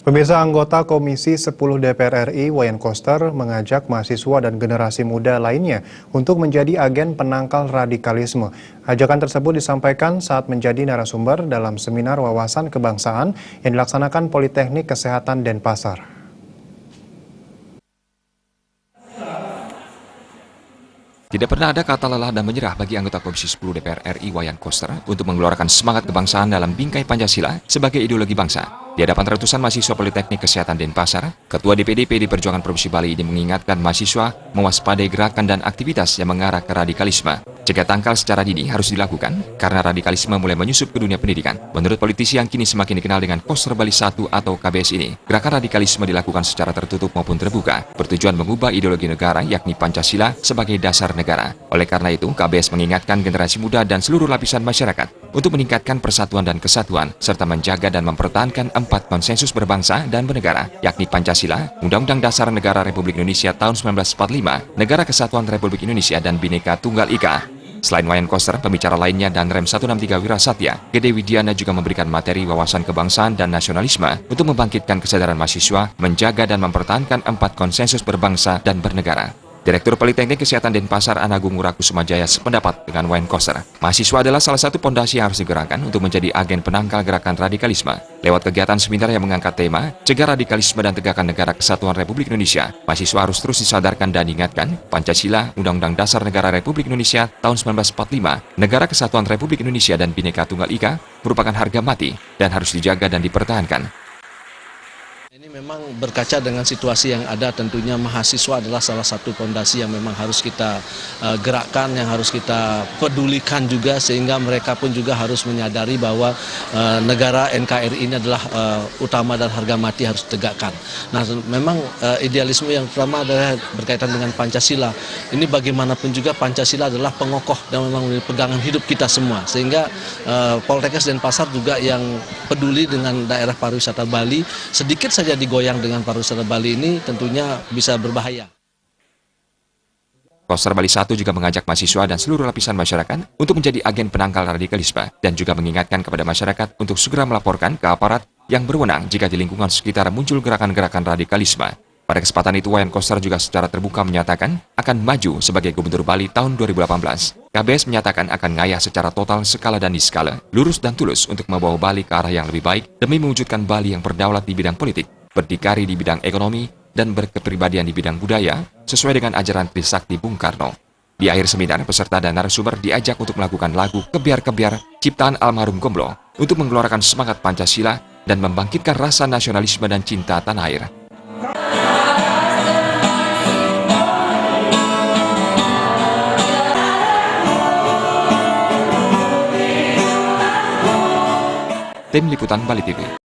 Pemirsa, anggota Komisi 10 DPR RI, Wayan Koster, mengajak mahasiswa dan generasi muda lainnya untuk menjadi agen penangkal radikalisme. Ajakan tersebut disampaikan saat menjadi narasumber dalam seminar wawasan kebangsaan yang dilaksanakan Politeknik Kesehatan Denpasar. Tidak pernah ada kata lelah dan menyerah bagi anggota Komisi 10 DPR RI Wayan Koster untuk mengeluarkan semangat kebangsaan dalam bingkai Pancasila sebagai ideologi bangsa. Di hadapan ratusan mahasiswa Politeknik Kesehatan Denpasar, Ketua DPD PD Perjuangan Provinsi Bali ini mengingatkan mahasiswa mewaspadai gerakan dan aktivitas yang mengarah ke radikalisme. Cegah tangkal secara dini harus dilakukan karena radikalisme mulai menyusup ke dunia pendidikan. Menurut politisi yang kini semakin dikenal dengan Koster Bali 1 atau KBS ini, gerakan radikalisme dilakukan secara tertutup maupun terbuka, bertujuan mengubah ideologi negara yakni Pancasila sebagai dasar negara. Oleh karena itu, KBS mengingatkan generasi muda dan seluruh lapisan masyarakat untuk meningkatkan persatuan dan kesatuan, serta menjaga dan mempertahankan 4 konsensus berbangsa dan bernegara, yakni Pancasila, Undang-Undang Dasar Negara Republik Indonesia tahun 1945, Negara Kesatuan Republik Indonesia, dan Bhinneka Tunggal Ika. Selain Wayan Koster, pembicara lainnya dan Rem 163 Wirasatya, Gede Widiana juga memberikan materi wawasan kebangsaan dan nasionalisme untuk membangkitkan kesadaran mahasiswa, menjaga dan mempertahankan 4 konsensus berbangsa dan bernegara. Direktur Politeknik Kesehatan Denpasar Anagung Ngurakusumajaya sependapat dengan Wayan Koster. Mahasiswa adalah salah satu pondasi yang harus digerakkan untuk menjadi agen penangkal gerakan radikalisme. Lewat kegiatan seminar yang mengangkat tema Cegah Radikalisme dan Tegakkan Negara Kesatuan Republik Indonesia, mahasiswa harus terus disadarkan dan diingatkan Pancasila, Undang-Undang Dasar Negara Republik Indonesia tahun 1945, Negara Kesatuan Republik Indonesia dan Bhinneka Tunggal Ika merupakan harga mati dan harus dijaga dan dipertahankan. Ini memang berkaca dengan situasi yang ada, tentunya mahasiswa adalah salah satu fondasi yang memang harus kita gerakkan, yang harus kita pedulikan juga, sehingga mereka pun juga harus menyadari bahwa negara NKRI ini adalah utama dan harga mati harus ditegakkan. Nah, memang idealisme yang pertama adalah berkaitan dengan Pancasila. Ini bagaimanapun juga Pancasila adalah pengokoh dan memang pegangan hidup kita semua, sehingga Poltekkes Denpasar juga yang peduli dengan daerah pariwisata Bali, sedikit saja digoyang dengan pariwisata Bali ini tentunya bisa berbahaya. Koster Bali 1 juga mengajak mahasiswa dan seluruh lapisan masyarakat untuk menjadi agen penangkal radikalisme dan juga mengingatkan kepada masyarakat untuk segera melaporkan ke aparat yang berwenang jika di lingkungan sekitar muncul gerakan-gerakan radikalisme. Pada kesempatan itu, Wayan Koster juga secara terbuka menyatakan akan maju sebagai Gubernur Bali tahun 2018. KBS menyatakan akan ngayah secara total, skala dan diskala, lurus dan tulus untuk membawa Bali ke arah yang lebih baik demi mewujudkan Bali yang berdaulat di bidang politik, berdikari di bidang ekonomi, dan berkepribadian di bidang budaya sesuai dengan ajaran Trisakti Bung Karno. Di akhir seminar, peserta dan narasumber diajak untuk melakukan lagu Kebiar-Kebiar ciptaan almarhum Gomblo untuk mengeluarkan semangat Pancasila dan membangkitkan rasa nasionalisme dan cinta tanah air. Tim Liputan Bali TV.